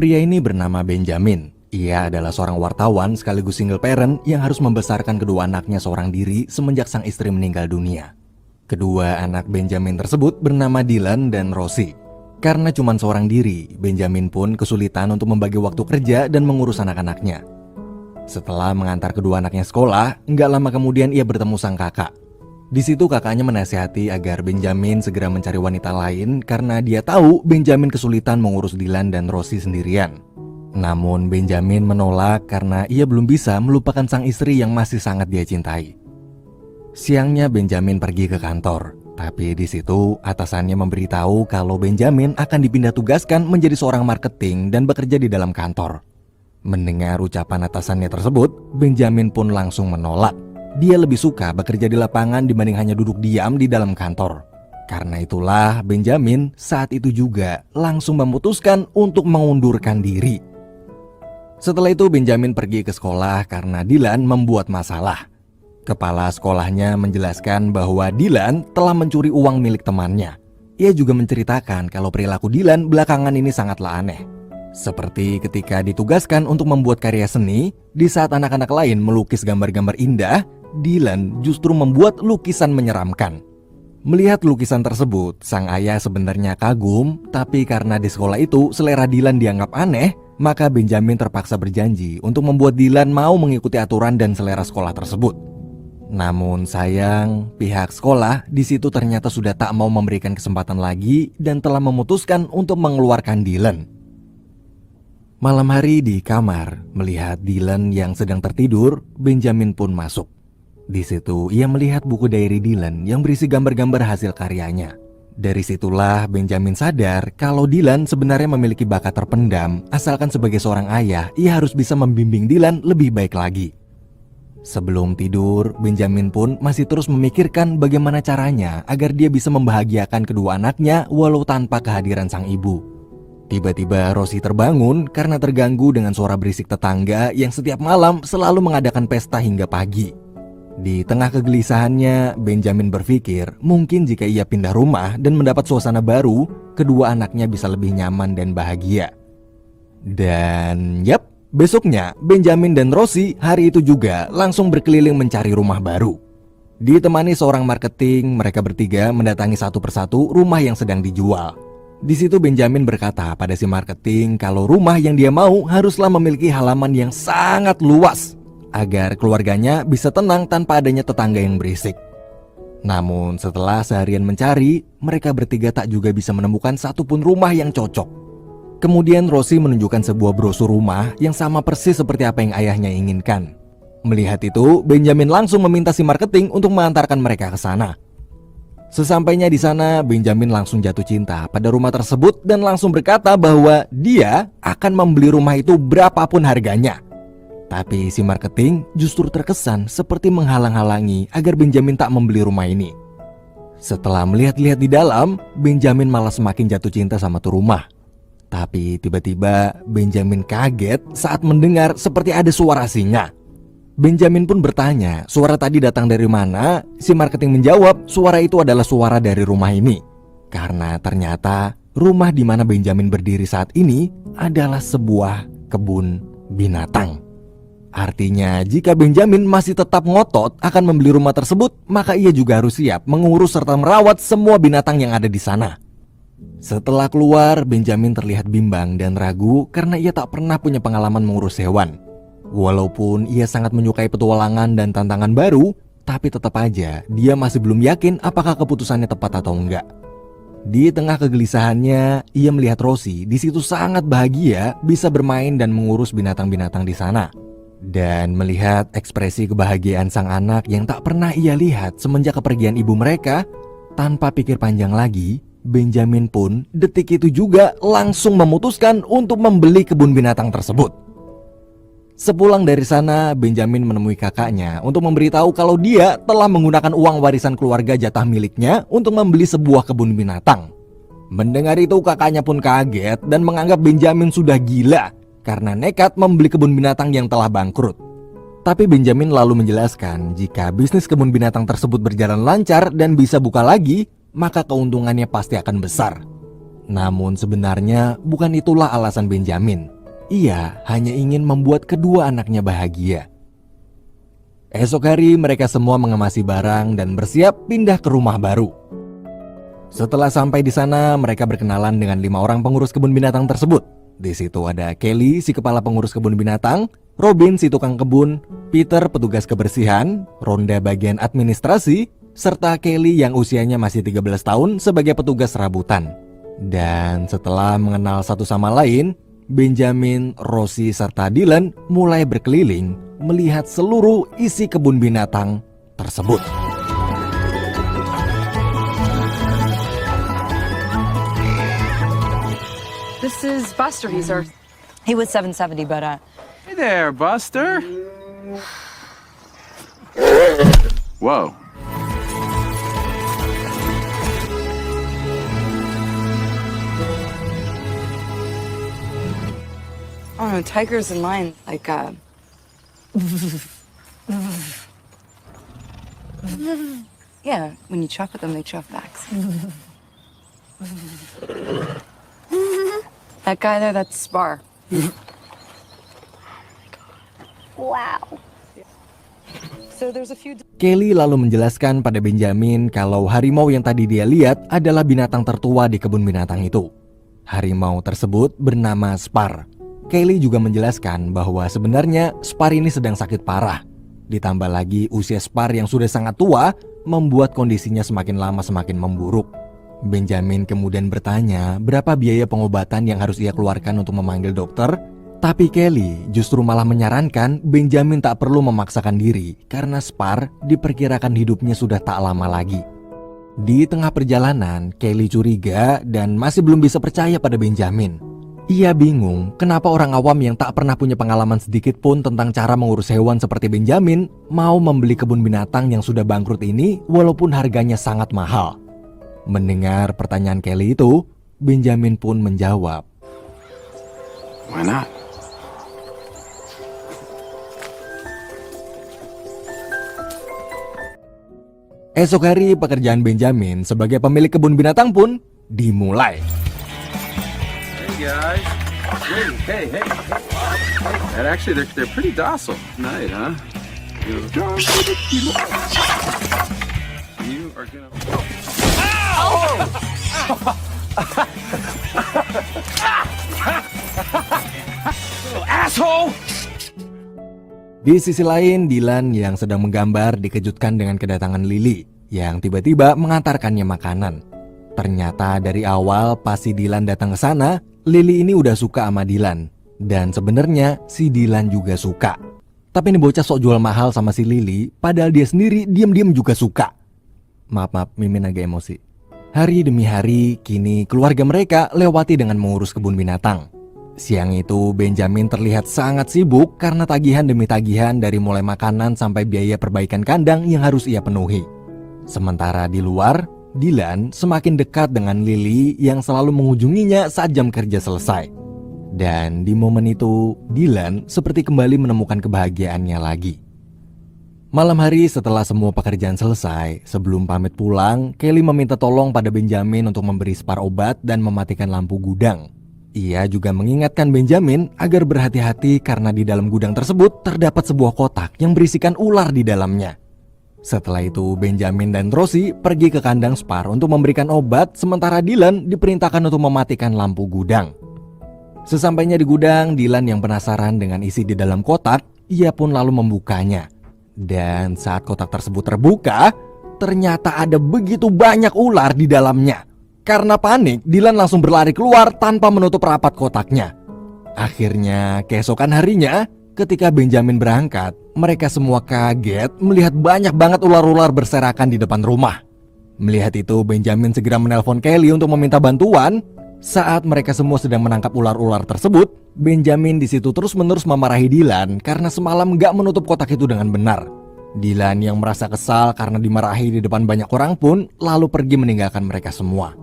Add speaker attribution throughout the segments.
Speaker 1: Pria ini bernama Benjamin. Ia adalah seorang wartawan sekaligus single parent yang harus membesarkan kedua anaknya seorang diri semenjak sang istri meninggal dunia. Kedua anak Benjamin tersebut bernama Dylan dan Rosie. Karena cuma seorang diri, Benjamin pun kesulitan untuk membagi waktu kerja dan mengurus anak-anaknya. Setelah mengantar kedua anaknya sekolah, nggak lama kemudian ia bertemu sang kakak. Di situ kakaknya menasihati agar Benjamin segera mencari wanita lain karena dia tahu Benjamin kesulitan mengurus Dylan dan Rosie sendirian. Namun Benjamin menolak karena ia belum bisa melupakan sang istri yang masih sangat dia cintai. Siangnya Benjamin pergi ke kantor, tapi di situ atasannya memberitahu kalau Benjamin akan dipindah tugaskan menjadi seorang marketing dan bekerja di dalam kantor. Mendengar ucapan atasannya tersebut, Benjamin pun langsung menolak. Dia lebih suka bekerja di lapangan dibanding hanya duduk diam di dalam kantor. Karena itulah Benjamin saat itu juga langsung memutuskan untuk mengundurkan diri. Setelah itu Benjamin pergi ke sekolah karena Dylan membuat masalah. Kepala sekolahnya menjelaskan bahwa Dylan telah mencuri uang milik temannya. Ia juga menceritakan kalau perilaku Dylan belakangan ini sangatlah aneh. Seperti ketika ditugaskan untuk membuat karya seni, di saat anak-anak lain melukis gambar-gambar indah, Dylan justru membuat lukisan menyeramkan. Melihat lukisan tersebut, sang ayah sebenarnya kagum, tapi karena di sekolah itu selera Dylan dianggap aneh, maka Benjamin terpaksa berjanji untuk membuat Dylan mau mengikuti aturan dan selera sekolah tersebut. Namun sayang, pihak sekolah di situ ternyata sudah tak mau memberikan kesempatan lagi dan telah memutuskan untuk mengeluarkan Dylan. Malam hari di kamar, melihat Dylan yang sedang tertidur, Benjamin pun masuk. Di situ ia melihat buku diary Dylan yang berisi gambar-gambar hasil karyanya. Dari situlah Benjamin sadar kalau Dylan sebenarnya memiliki bakat terpendam, asalkan sebagai seorang ayah, ia harus bisa membimbing Dylan lebih baik lagi. Sebelum tidur, Benjamin pun masih terus memikirkan bagaimana caranya agar dia bisa membahagiakan kedua anaknya walau tanpa kehadiran sang ibu. Tiba-tiba Rosie terbangun karena terganggu dengan suara berisik tetangga yang setiap malam selalu mengadakan pesta hingga pagi. Di tengah kegelisahannya, Benjamin berpikir mungkin jika ia pindah rumah dan mendapat suasana baru, kedua anaknya bisa lebih nyaman dan bahagia. Dan yap, besoknya Benjamin dan Rosie hari itu juga langsung berkeliling mencari rumah baru. Ditemani seorang marketing, mereka bertiga mendatangi satu persatu rumah yang sedang dijual. Di situ Benjamin berkata pada si marketing kalau rumah yang dia mau haruslah memiliki halaman yang sangat luas agar keluarganya bisa tenang tanpa adanya tetangga yang berisik. Namun setelah seharian mencari, mereka bertiga tak juga bisa menemukan satupun rumah yang cocok. Kemudian Rosie menunjukkan sebuah brosur rumah yang sama persis seperti apa yang ayahnya inginkan. Melihat itu, Benjamin langsung meminta si marketing untuk mengantarkan mereka ke sana. Sesampainya di sana, Benjamin langsung jatuh cinta pada rumah tersebut dan langsung berkata bahwa dia akan membeli rumah itu berapapun harganya. Tapi si marketing justru terkesan seperti menghalang-halangi agar Benjamin tak membeli rumah ini. Setelah melihat-lihat di dalam, Benjamin malah semakin jatuh cinta sama tuh rumah. Tapi tiba-tiba Benjamin kaget saat mendengar seperti ada suara singa. Benjamin pun bertanya, suara tadi datang dari mana? Si marketing menjawab, suara itu adalah suara dari rumah ini. Karena ternyata rumah di mana Benjamin berdiri saat ini adalah sebuah kebun binatang. Artinya jika Benjamin masih tetap ngotot akan membeli rumah tersebut, maka ia juga harus siap mengurus serta merawat semua binatang yang ada di sana. Setelah keluar, Benjamin terlihat bimbang dan ragu karena ia tak pernah punya pengalaman mengurus hewan. Walaupun ia sangat menyukai petualangan dan tantangan baru, tapi tetap aja dia masih belum yakin apakah keputusannya tepat atau enggak. Di tengah kegelisahannya, ia melihat Rosie di situ sangat bahagia bisa bermain dan mengurus binatang-binatang di sana. Dan melihat ekspresi kebahagiaan sang anak yang tak pernah ia lihat semenjak kepergian ibu mereka, tanpa pikir panjang lagi, Benjamin pun detik itu juga langsung memutuskan untuk membeli kebun binatang tersebut. Sepulang dari sana, Benjamin menemui kakaknya untuk memberitahu kalau dia telah menggunakan uang warisan keluarga jatah miliknya untuk membeli sebuah kebun binatang. Mendengar itu kakaknya pun kaget dan menganggap Benjamin sudah gila karena nekat membeli kebun binatang yang telah bangkrut. Tapi Benjamin lalu menjelaskan jika bisnis kebun binatang tersebut berjalan lancar dan bisa buka lagi, maka keuntungannya pasti akan besar. Namun sebenarnya bukan itulah alasan Benjamin. Ia hanya ingin membuat kedua anaknya bahagia. Esok hari mereka semua mengemasi barang dan bersiap pindah ke rumah baru. Setelah sampai di sana, mereka berkenalan dengan 5 orang pengurus kebun binatang tersebut. Di situ ada Kelly, si kepala pengurus kebun binatang, Robin, si tukang kebun, Peter, petugas kebersihan, Rhonda bagian administrasi, serta Kelly yang usianya masih 13 tahun sebagai petugas serabutan. Dan setelah mengenal satu sama lain, Benjamin, Rosie, serta Dylan mulai berkeliling melihat seluruh isi kebun binatang tersebut.
Speaker 2: This is Buster. He was 770, but
Speaker 3: Hey there, Buster. Whoa.
Speaker 2: oh no, tigers and lions yeah, when you chuff at them, they chuff back. That guy there, that's Spar.
Speaker 4: Wow.
Speaker 2: So there's a few.
Speaker 1: Kelly lalu menjelaskan pada Benjamin kalau harimau yang tadi dia lihat adalah binatang tertua di kebun binatang itu. Harimau tersebut bernama Spar. Kelly juga menjelaskan bahwa sebenarnya Spar ini sedang sakit parah. Ditambah lagi usia Spar yang sudah sangat tua membuat kondisinya semakin lama semakin memburuk. Benjamin kemudian bertanya berapa biaya pengobatan yang harus ia keluarkan untuk memanggil dokter. Tapi Kelly justru malah menyarankan Benjamin tak perlu memaksakan diri karena Spar diperkirakan hidupnya sudah tak lama lagi. Di tengah perjalanan, Kelly curiga dan masih belum bisa percaya pada Benjamin. Ia bingung kenapa orang awam yang tak pernah punya pengalaman sedikit pun tentang cara mengurus hewan seperti Benjamin mau membeli kebun binatang yang sudah bangkrut ini walaupun harganya sangat mahal. Mendengar pertanyaan Kelly itu, Benjamin pun menjawab,
Speaker 3: Why not?
Speaker 1: esok hari pekerjaan Benjamin sebagai pemilik kebun binatang pun dimulai.
Speaker 3: Hey guys. Hey. And actually, they're pretty docile tonight, huh? You are gonna. Asshole!
Speaker 1: Di sisi lain, Dylan yang sedang menggambar dikejutkan dengan kedatangan Lily yang tiba-tiba mengantarkannya makanan. Ternyata dari awal pas si Dylan datang ke sana, Lily ini udah suka sama Dylan. Dan sebenarnya si Dylan juga suka. Tapi ini bocah sok jual mahal sama si Lily, padahal dia sendiri diam-diam juga suka. Maaf, Mimin agak emosi. Hari demi hari, kini keluarga mereka lewati dengan mengurus kebun binatang. Siang itu Benjamin terlihat sangat sibuk karena tagihan demi tagihan dari mulai makanan sampai biaya perbaikan kandang yang harus ia penuhi. Sementara di luar, Dylan semakin dekat dengan Lily yang selalu mengunjunginya saat jam kerja selesai. Dan di momen itu, Dylan seperti kembali menemukan kebahagiaannya lagi. Malam hari setelah semua pekerjaan selesai, sebelum pamit pulang, Kelly meminta tolong pada Benjamin untuk memberi Spar obat dan mematikan lampu gudang. Ia juga mengingatkan Benjamin agar berhati-hati karena di dalam gudang tersebut terdapat sebuah kotak yang berisikan ular di dalamnya. Setelah itu Benjamin dan Rosie pergi ke kandang Spar untuk memberikan obat, sementara Dylan diperintahkan untuk mematikan lampu gudang. Sesampainya di gudang, Dylan yang penasaran dengan isi di dalam kotak, ia pun lalu membukanya. Dan saat kotak tersebut terbuka, ternyata ada begitu banyak ular di dalamnya. Karena panik, Dylan langsung berlari keluar tanpa menutup rapat kotaknya. Akhirnya, keesokan harinya, ketika Benjamin berangkat, mereka semua kaget melihat banyak banget ular-ular berserakan di depan rumah. Melihat itu, Benjamin segera menelpon Kelly untuk meminta bantuan. Saat mereka semua sedang menangkap ular-ular tersebut, Benjamin di situ terus-menerus memarahi Dylan karena semalam gak menutup kotak itu dengan benar. Dylan yang merasa kesal karena dimarahi di depan banyak orang pun lalu pergi meninggalkan mereka semua.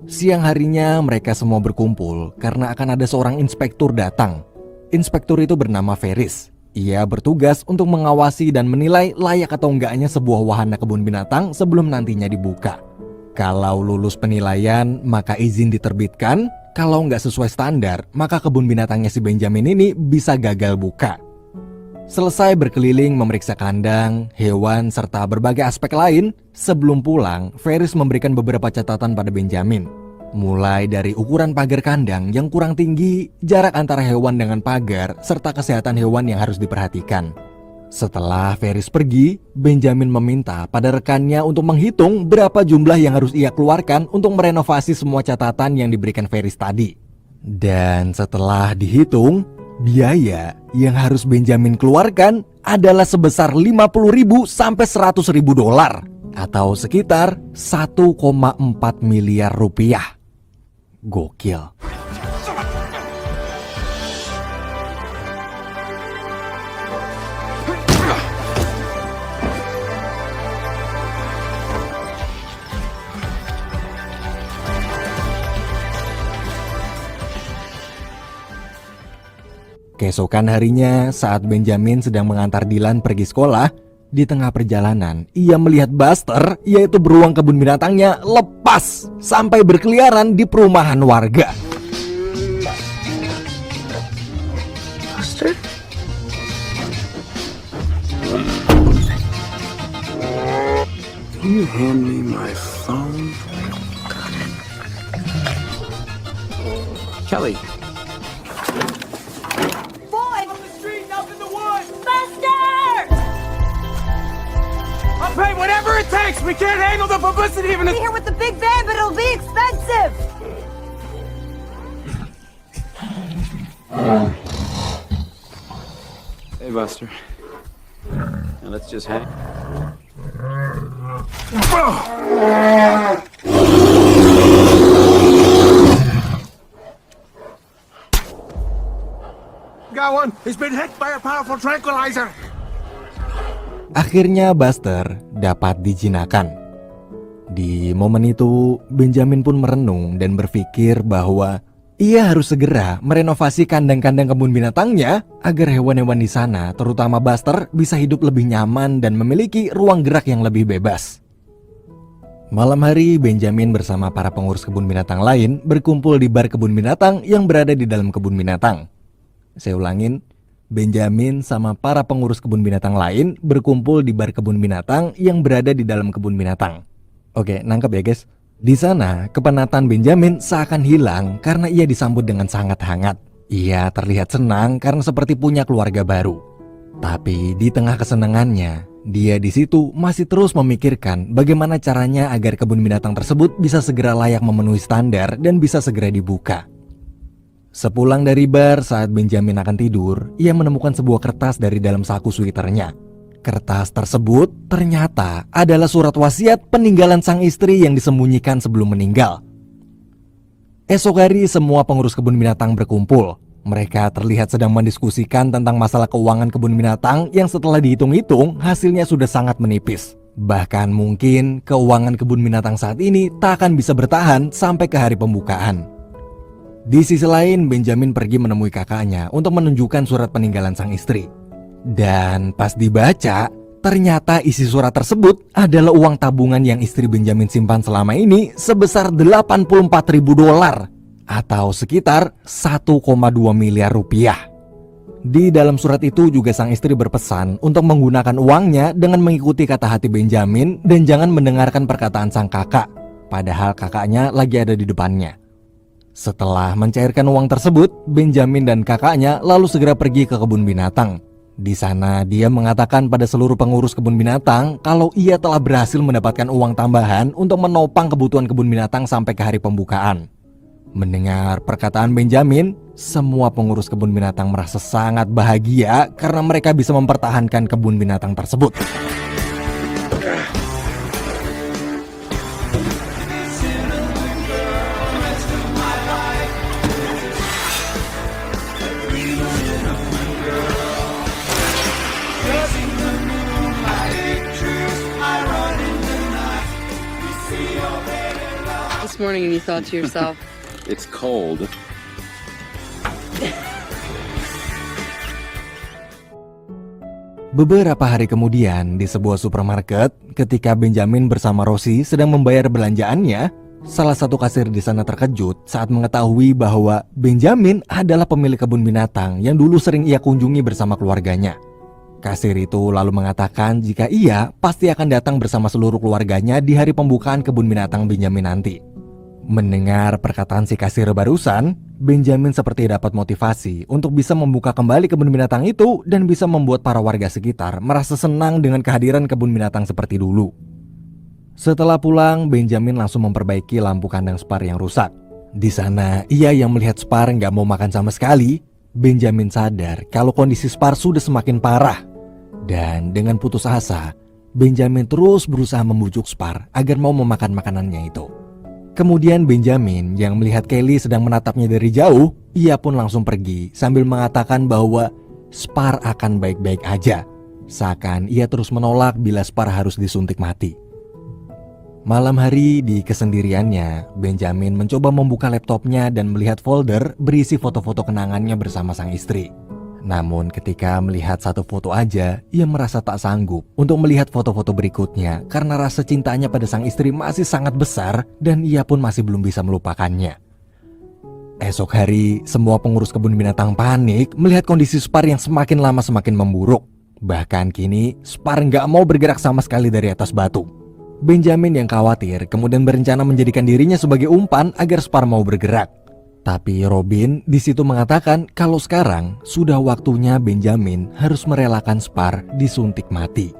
Speaker 1: Siang harinya mereka semua berkumpul karena akan ada seorang inspektur datang. Inspektur itu bernama Ferris. Ia bertugas untuk mengawasi dan menilai layak atau enggaknya sebuah wahana kebun binatang sebelum nantinya dibuka. Kalau lulus penilaian, maka izin diterbitkan. Kalau nggak sesuai standar, maka kebun binatangnya si Benjamin ini bisa gagal buka. Selesai berkeliling memeriksa kandang, hewan, serta berbagai aspek lain, sebelum pulang, Ferris memberikan beberapa catatan pada Benjamin. Mulai dari ukuran pagar kandang yang kurang tinggi, jarak antara hewan dengan pagar, serta kesehatan hewan yang harus diperhatikan. Setelah Ferris pergi, Benjamin meminta pada rekannya untuk menghitung berapa jumlah yang harus ia keluarkan untuk merenovasi semua catatan yang diberikan Ferris tadi. Dan setelah dihitung, biaya yang harus Benjamin keluarkan adalah sebesar 50.000 sampai 100.000 dolar atau sekitar 1,4 miliar rupiah. Gokil. Keesokan harinya, saat Benjamin sedang mengantar Dylan pergi sekolah, di tengah perjalanan, ia melihat Buster, yaitu beruang kebun binatangnya, lepas sampai berkeliaran di perumahan warga.
Speaker 3: Buster? Can you hand me my phone? Kelly.
Speaker 5: I'll pay whatever it takes. We can't handle the publicity even if...
Speaker 2: Here with the big van, but it'll be expensive.
Speaker 3: Hey, Buster. Now let's just hang.
Speaker 5: Got one. He's been hit by a powerful tranquilizer.
Speaker 1: Akhirnya Buster dapat dijinakan. Di momen itu, Benjamin pun merenung dan berpikir bahwa ia harus segera merenovasi kandang-kandang kebun binatangnya agar hewan-hewan di sana, terutama Buster, bisa hidup lebih nyaman dan memiliki ruang gerak yang lebih bebas. Malam hari, Benjamin bersama para pengurus kebun binatang lain berkumpul di bar kebun binatang yang berada di dalam kebun binatang. Saya ulangin, Benjamin sama para pengurus kebun binatang lain berkumpul di bar kebun binatang yang berada di dalam kebun binatang. Oke, nangkep ya guys. Di sana, kepenatan Benjamin seakan hilang karena ia disambut dengan sangat hangat. Ia terlihat senang karena seperti punya keluarga baru. Tapi di tengah kesenangannya, dia di situ masih terus memikirkan bagaimana caranya agar kebun binatang tersebut bisa segera layak memenuhi standar dan bisa segera dibuka. Sepulang dari bar, saat Benjamin akan tidur, ia menemukan sebuah kertas dari dalam saku sweaternya. Kertas tersebut ternyata adalah surat wasiat peninggalan sang istri yang disembunyikan sebelum meninggal. Esok hari, semua pengurus kebun binatang berkumpul. Mereka terlihat sedang mendiskusikan tentang masalah keuangan kebun binatang yang setelah dihitung-hitung hasilnya sudah sangat menipis. Bahkan mungkin keuangan kebun binatang saat ini tak akan bisa bertahan sampai ke hari pembukaan. Di sisi lain, Benjamin pergi menemui kakaknya untuk menunjukkan surat peninggalan sang istri. Dan pas dibaca, ternyata isi surat tersebut adalah uang tabungan yang istri Benjamin simpan selama ini sebesar 84.000 dolar atau sekitar 1,2 miliar rupiah. Di dalam surat itu juga sang istri berpesan untuk menggunakan uangnya dengan mengikuti kata hati Benjamin dan jangan mendengarkan perkataan sang kakak, padahal kakaknya lagi ada di depannya. Setelah mencairkan uang tersebut, Benjamin dan kakaknya lalu segera pergi ke kebun binatang. Di sana dia mengatakan pada seluruh pengurus kebun binatang kalau ia telah berhasil mendapatkan uang tambahan untuk menopang kebutuhan kebun binatang sampai ke hari pembukaan. Mendengar perkataan Benjamin, semua pengurus kebun binatang merasa sangat bahagia karena mereka bisa mempertahankan kebun binatang tersebut.
Speaker 2: This morning and you thought to yourself,
Speaker 3: It's cold.
Speaker 1: Beberapa hari kemudian, di sebuah supermarket, ketika Benjamin bersama Rosie sedang membayar belanjaannya, Salah satu kasir di sana terkejut saat mengetahui bahwa Benjamin adalah pemilik kebun binatang yang dulu sering ia kunjungi bersama keluarganya. Kasir itu lalu mengatakan jika ia pasti akan datang bersama seluruh keluarganya di hari pembukaan kebun binatang Benjamin nanti. Mendengar perkataan si kasir barusan, Benjamin seperti dapat motivasi untuk bisa membuka kembali kebun binatang itu dan bisa membuat para warga sekitar merasa senang dengan kehadiran kebun binatang seperti dulu. Setelah pulang, Benjamin langsung memperbaiki lampu kandang Spar yang rusak. Di sana, ia yang melihat Spar nggak mau makan sama sekali. Benjamin sadar kalau kondisi Spar sudah semakin parah. Dan dengan putus asa, Benjamin terus berusaha membujuk Spar agar mau memakan makanannya itu. Kemudian Benjamin yang melihat Kelly sedang menatapnya dari jauh, ia pun langsung pergi sambil mengatakan bahwa Spar akan baik-baik aja. Seakan ia terus menolak bila Spar harus disuntik mati. Malam hari di kesendiriannya, Benjamin mencoba membuka laptopnya dan melihat folder berisi foto-foto kenangannya bersama sang istri. Namun ketika melihat satu foto aja, ia merasa tak sanggup untuk melihat foto-foto berikutnya karena rasa cintanya pada sang istri masih sangat besar dan ia pun masih belum bisa melupakannya. Esok hari, semua pengurus kebun binatang panik melihat kondisi Spar yang semakin lama semakin memburuk. Bahkan kini, Spar nggak mau bergerak sama sekali dari atas batu. Benjamin yang khawatir kemudian berencana menjadikan dirinya sebagai umpan agar Spar mau bergerak. Tapi Robin di situ mengatakan kalau sekarang sudah waktunya Benjamin harus merelakan Spar disuntik mati.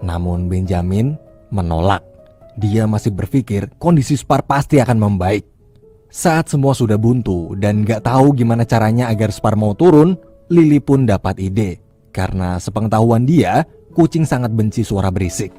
Speaker 1: Namun Benjamin menolak. Dia masih berpikir kondisi Spar pasti akan membaik. Saat semua sudah buntu dan gak tahu gimana caranya agar Spar mau turun, Lily pun dapat ide. Karena sepengetahuan dia, kucing sangat benci suara berisik.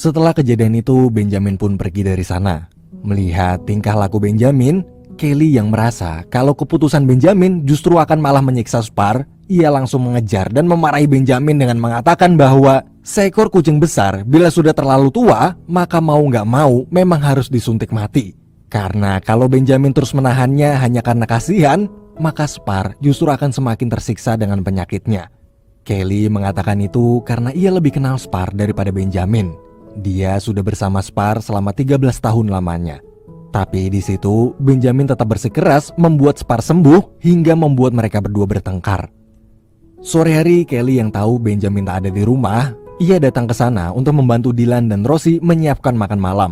Speaker 1: Setelah kejadian itu, Benjamin pun pergi dari sana. Melihat tingkah laku Benjamin, Kelly yang merasa kalau keputusan Benjamin justru akan malah menyiksa Spar, ia langsung mengejar dan memarahi Benjamin dengan mengatakan bahwa seekor kucing besar bila sudah terlalu tua, maka mau nggak mau memang harus disuntik mati. Karena kalau Benjamin terus menahannya hanya karena kasihan, maka Spar justru akan semakin tersiksa dengan penyakitnya. Kelly mengatakan itu karena ia lebih kenal Spar daripada Benjamin. Dia sudah bersama Spar selama 13 tahun lamanya. Tapi di situ Benjamin tetap bersikeras membuat Spar sembuh hingga membuat mereka berdua bertengkar. Sore hari, Kelly yang tahu Benjamin tak ada di rumah, ia datang ke sana untuk membantu Dylan dan Rosie menyiapkan makan malam.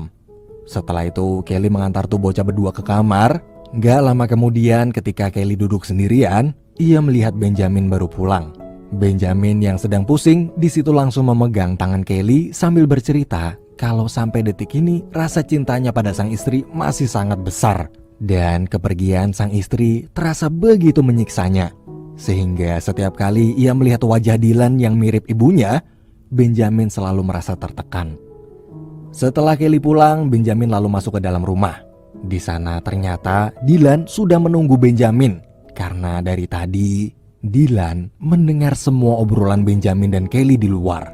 Speaker 1: Setelah itu, Kelly mengantar tuh bocah berdua ke kamar. Gak lama kemudian ketika Kelly duduk sendirian, ia melihat Benjamin baru pulang. Benjamin yang sedang pusing di situ langsung memegang tangan Kelly sambil bercerita kalau sampai detik ini rasa cintanya pada sang istri masih sangat besar. Dan kepergian sang istri terasa begitu menyiksanya. Sehingga setiap kali ia melihat wajah Dylan yang mirip ibunya, Benjamin selalu merasa tertekan. Setelah Kelly pulang, Benjamin lalu masuk ke dalam rumah. Di sana ternyata Dylan sudah menunggu Benjamin. Karena dari tadi Dylan mendengar semua obrolan Benjamin dan Kelly di luar.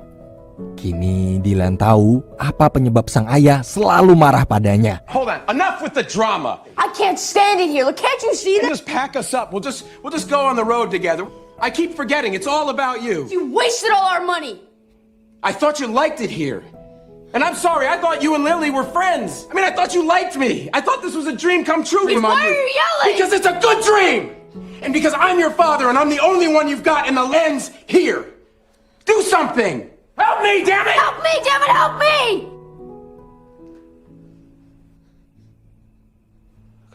Speaker 1: Kini Dylan tahu apa penyebab sang ayah selalu marah padanya.
Speaker 5: Hold on, enough with the drama.
Speaker 4: I can't stand it here. Look, can't you see that?
Speaker 5: Just pack us up. We'll just go on the road together. I keep forgetting it's all about you.
Speaker 4: You wasted all our money.
Speaker 5: I thought you liked it here. And I'm sorry, I thought you and Lily were friends. I mean, I thought you liked me. I thought this was a dream come true.
Speaker 4: Why are you yelling?
Speaker 5: Because it's a good dream. And because I'm your father and I'm the only one you've got in the lens here. Do something. Help me, damn it!
Speaker 4: Help me, damn it, help me!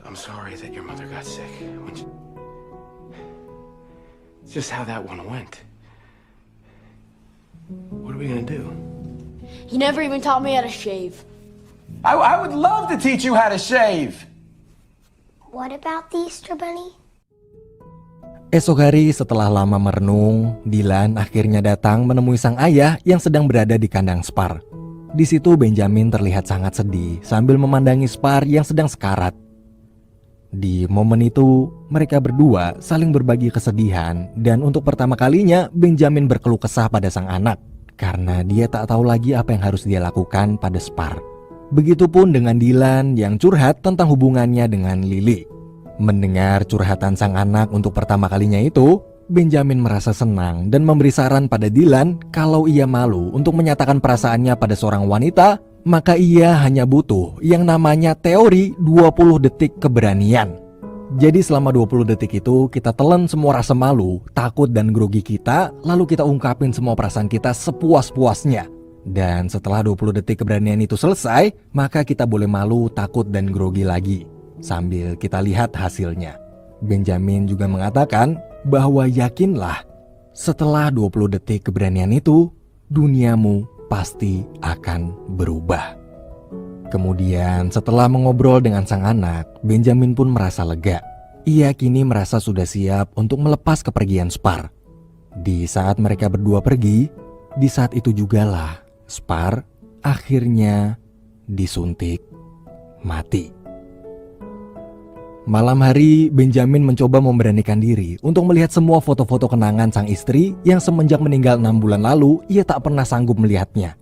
Speaker 5: I'm sorry that your mother got sick. It's just how that one went. What are we gonna do?
Speaker 4: He never even taught me how to shave.
Speaker 5: I would love to teach you how to shave.
Speaker 4: What about the Easter Bunny?
Speaker 1: Esok hari setelah lama merenung, Dylan akhirnya datang menemui sang ayah yang sedang berada di kandang Spar. Di situ Benjamin terlihat sangat sedih sambil memandangi Spar yang sedang sekarat. Di momen itu, mereka berdua saling berbagi kesedihan dan untuk pertama kalinya Benjamin berkeluh kesah pada sang anak karena dia tak tahu lagi apa yang harus dia lakukan pada Spar. Begitupun dengan Dylan yang curhat tentang hubungannya dengan Lily. Mendengar curhatan sang anak untuk pertama kalinya itu, Benjamin merasa senang dan memberi saran pada Dylan kalau ia malu untuk menyatakan perasaannya pada seorang wanita, maka ia hanya butuh yang namanya teori 20 detik keberanian. Jadi selama 20 detik itu kita telan semua rasa malu, takut dan grogi kita, lalu kita ungkapin semua perasaan kita sepuas-puasnya. Dan setelah 20 detik keberanian itu selesai, maka kita boleh malu, takut dan grogi lagi. Sambil kita lihat hasilnya. Benjamin juga mengatakan bahwa yakinlah setelah 20 detik keberanian itu, duniamu pasti akan berubah. Kemudian setelah mengobrol dengan sang anak, Benjamin pun merasa lega. Ia kini merasa sudah siap untuk melepas kepergian Spar. Di saat mereka berdua pergi, di saat itu jugalah Spar akhirnya disuntik mati. Malam hari, Benjamin mencoba memberanikan diri untuk melihat semua foto-foto kenangan sang istri yang semenjak meninggal 6 bulan lalu, ia tak pernah sanggup melihatnya.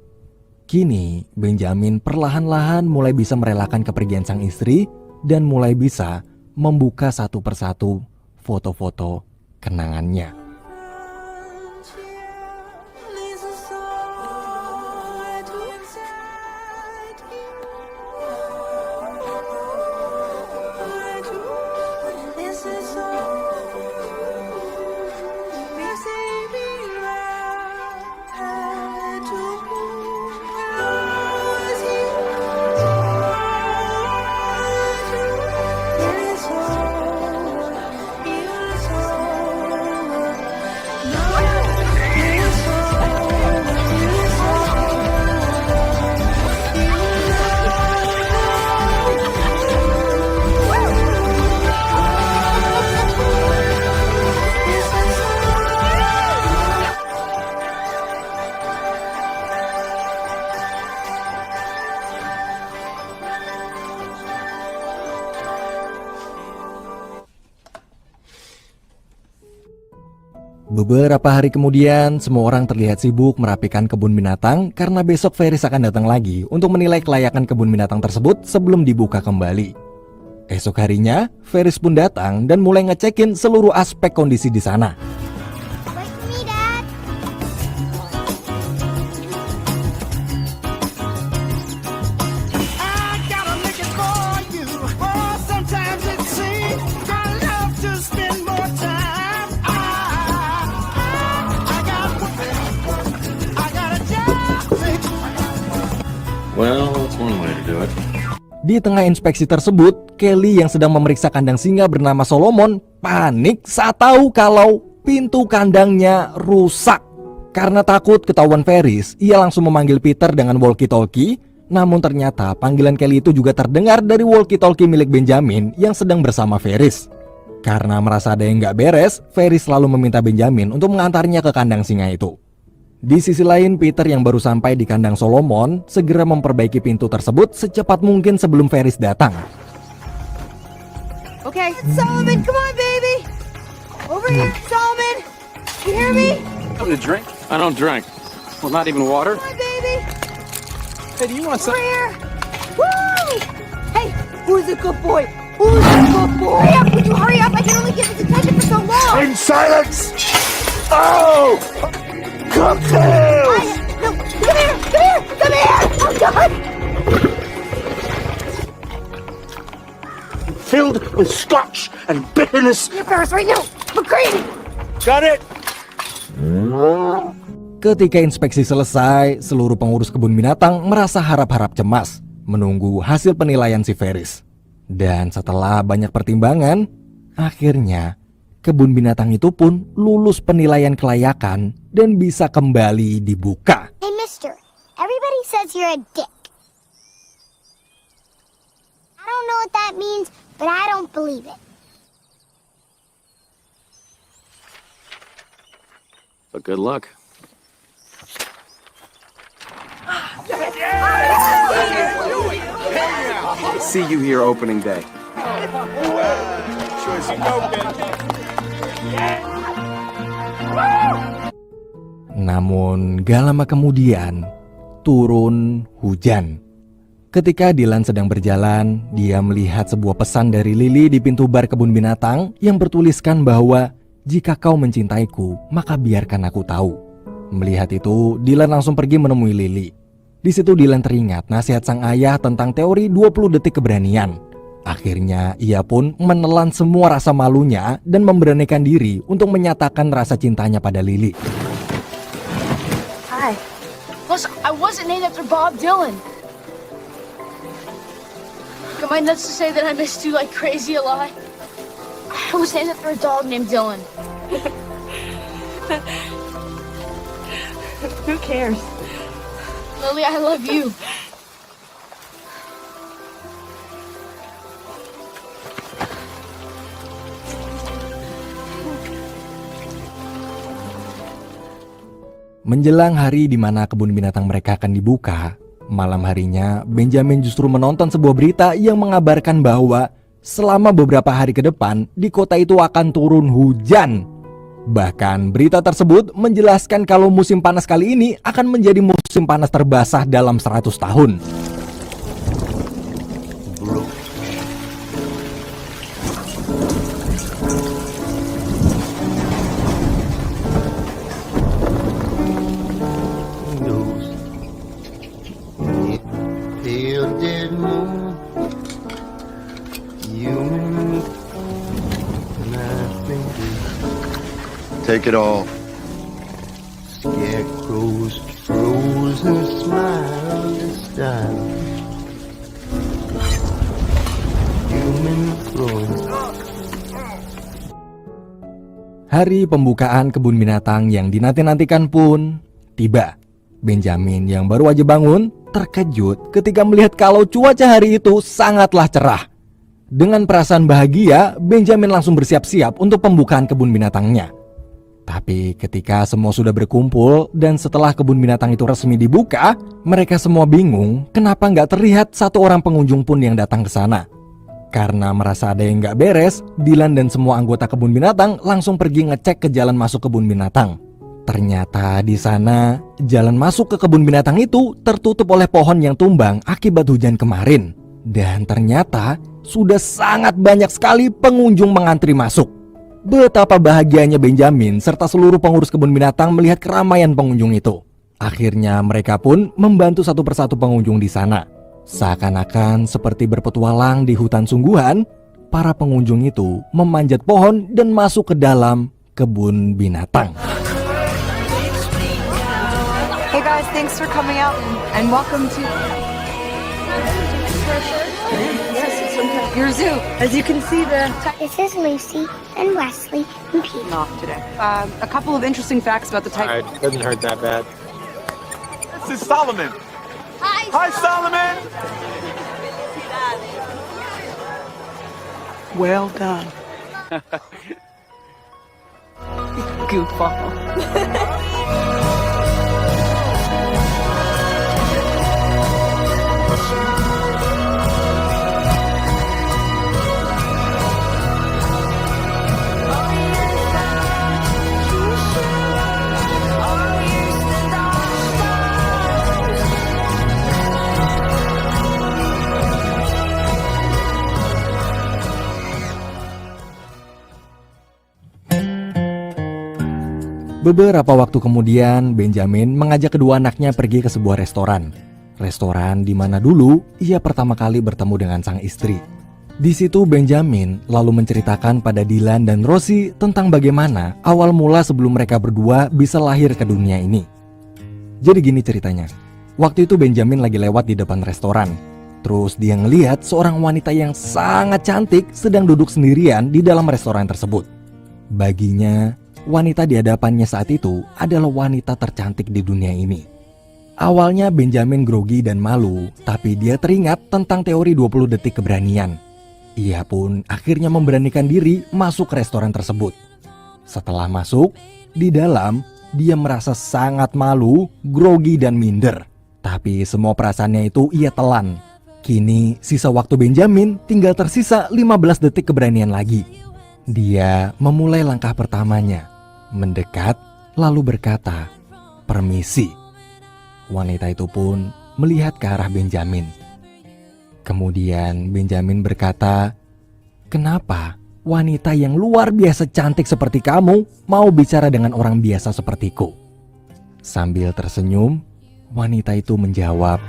Speaker 1: Kini, Benjamin perlahan-lahan mulai bisa merelakan kepergian sang istri dan mulai bisa membuka satu persatu foto-foto kenangannya. Beberapa hari kemudian, semua orang terlihat sibuk merapikan kebun binatang karena besok Ferris akan datang lagi untuk menilai kelayakan kebun binatang tersebut sebelum dibuka kembali. Esok harinya, Ferris pun datang dan mulai ngecekin seluruh aspek kondisi di sana.
Speaker 4: Wait for me, Dad.
Speaker 6: I gotta make it for you. Oh, sometimes it seems I love to spend more time. I got a job.
Speaker 3: Well, that's one way to do it.
Speaker 1: Di tengah inspeksi tersebut, Kelly yang sedang memeriksa kandang singa bernama Solomon panik saat tahu kalau pintu kandangnya rusak. Karena takut ketahuan Ferris, ia langsung memanggil Peter dengan walkie-talkie. Namun ternyata panggilan Kelly itu juga terdengar dari walkie-talkie milik Benjamin yang sedang bersama Ferris. Karena merasa ada yang gak beres, Ferris selalu meminta Benjamin untuk mengantarnya ke kandang singa itu. Di sisi lain, Peter yang baru sampai di kandang Solomon segera memperbaiki pintu tersebut secepat mungkin sebelum Ferris datang.
Speaker 2: Okay, Solomon, come on, baby. Over here, Solomon. You hear me?
Speaker 5: Something to drink?
Speaker 3: I don't drink.
Speaker 5: Well, not even water?
Speaker 2: Come on, baby.
Speaker 5: Hey, do you want
Speaker 2: Over
Speaker 5: some?
Speaker 2: here. Woo! Hey, who's a good boy? Who's a good boy? Hurry up! Would you hurry up? I can only give this attention for so long.
Speaker 6: In silence! Oh! Cocktails!
Speaker 2: No, come here! Come here! Come here! Oh God!
Speaker 6: Filled with scotch and bitterness.
Speaker 2: Your Ferris right now. McCready.
Speaker 6: Got it?
Speaker 1: Ketika inspeksi selesai, seluruh pengurus kebun binatang merasa harap-harap cemas menunggu hasil penilaian si Ferris. Dan setelah banyak pertimbangan, akhirnya kebun binatang itu pun lulus penilaian kelayakan dan bisa kembali dibuka.
Speaker 4: Hey, mister. Everybody says you're a dick. I don't know what that means, but I don't believe it.
Speaker 3: But good luck.
Speaker 5: See you here opening day.
Speaker 1: Namun gak lama kemudian turun hujan. Ketika Dylan sedang berjalan, dia melihat sebuah pesan dari Lily di pintu bar kebun binatang yang bertuliskan bahwa jika kau mencintaiku, maka biarkan aku tahu. Melihat itu, Dylan langsung pergi menemui Lily. Di situ Dylan teringat nasihat sang ayah tentang teori 20 detik keberanian. Akhirnya ia pun menelan semua rasa malunya dan memberanikan diri untuk menyatakan rasa cintanya pada Lily.
Speaker 2: Hi. Plus, I wasn't named after Bob Dylan. Am I nuts to say that I missed you like crazy a lot? I was named after a dog named Dylan.
Speaker 7: Who cares?
Speaker 2: Lily, I love you.
Speaker 1: Menjelang hari di mana kebun binatang mereka akan dibuka, malam harinya Benjamin justru menonton sebuah berita yang mengabarkan bahwa selama beberapa hari ke depan di kota itu akan turun hujan. Bahkan berita tersebut menjelaskan kalau musim panas kali ini akan menjadi musim panas terbasah dalam 100 tahun.
Speaker 3: Take it all. Scarecrows frozen smile this time. Human thrones.
Speaker 1: Hari pembukaan kebun binatang yang dinanti-nantikan pun tiba. Benjamin yang baru aja bangun terkejut ketika melihat kalau cuaca hari itu sangatlah cerah. Dengan perasaan bahagia, Benjamin langsung bersiap-siap untuk pembukaan kebun binatangnya. Tapi ketika semua sudah berkumpul dan setelah kebun binatang itu resmi dibuka, mereka semua bingung kenapa nggak terlihat satu orang pengunjung pun yang datang ke sana. Karena merasa ada yang nggak beres, Dylan dan semua anggota kebun binatang langsung pergi ngecek ke jalan masuk kebun binatang. Ternyata di sana, jalan masuk ke kebun binatang itu tertutup oleh pohon yang tumbang akibat hujan kemarin. Dan ternyata sudah sangat banyak sekali pengunjung mengantri masuk. Betapa bahagianya Benjamin serta seluruh pengurus kebun binatang melihat keramaian pengunjung itu. Akhirnya mereka pun membantu satu persatu pengunjung di sana. Seakan-akan seperti berpetualang di hutan sungguhan, para pengunjung itu memanjat pohon dan masuk ke dalam kebun binatang.
Speaker 7: Hey guys, thanks for coming out and welcome to your zoo. As you can see,
Speaker 4: This is Lucy and Wesley and Pete.
Speaker 7: off today. A couple of interesting facts about the type.
Speaker 8: Alright, doesn't hurt that bad. This is Solomon. Hi, Solomon.
Speaker 7: Well done. Goofball.
Speaker 1: Beberapa waktu kemudian, Benjamin mengajak kedua anaknya pergi ke sebuah restoran. Restoran di mana dulu ia pertama kali bertemu dengan sang istri. Di situ Benjamin lalu menceritakan pada Dylan dan Rosie tentang bagaimana awal mula sebelum mereka berdua bisa lahir ke dunia ini. Jadi gini ceritanya. Waktu itu Benjamin lagi lewat di depan restoran. Terus dia ngelihat seorang wanita yang sangat cantik sedang duduk sendirian di dalam restoran tersebut. Baginya, wanita di hadapannya saat itu adalah wanita tercantik di dunia ini. Awalnya Benjamin grogi dan malu, tapi dia teringat tentang teori 20 detik keberanian. Ia pun akhirnya memberanikan diri masuk ke restoran tersebut. Setelah masuk, di dalam dia merasa sangat malu, grogi dan minder. Tapi semua perasaannya itu ia telan. Kini sisa waktu Benjamin tinggal tersisa 15 detik keberanian lagi. Dia memulai langkah pertamanya, mendekat lalu berkata, "Permisi." Wanita itu pun melihat ke arah Benjamin. Kemudian Benjamin berkata, "Kenapa wanita yang luar biasa cantik seperti kamu mau bicara dengan orang biasa sepertiku?" Sambil tersenyum, wanita itu menjawab,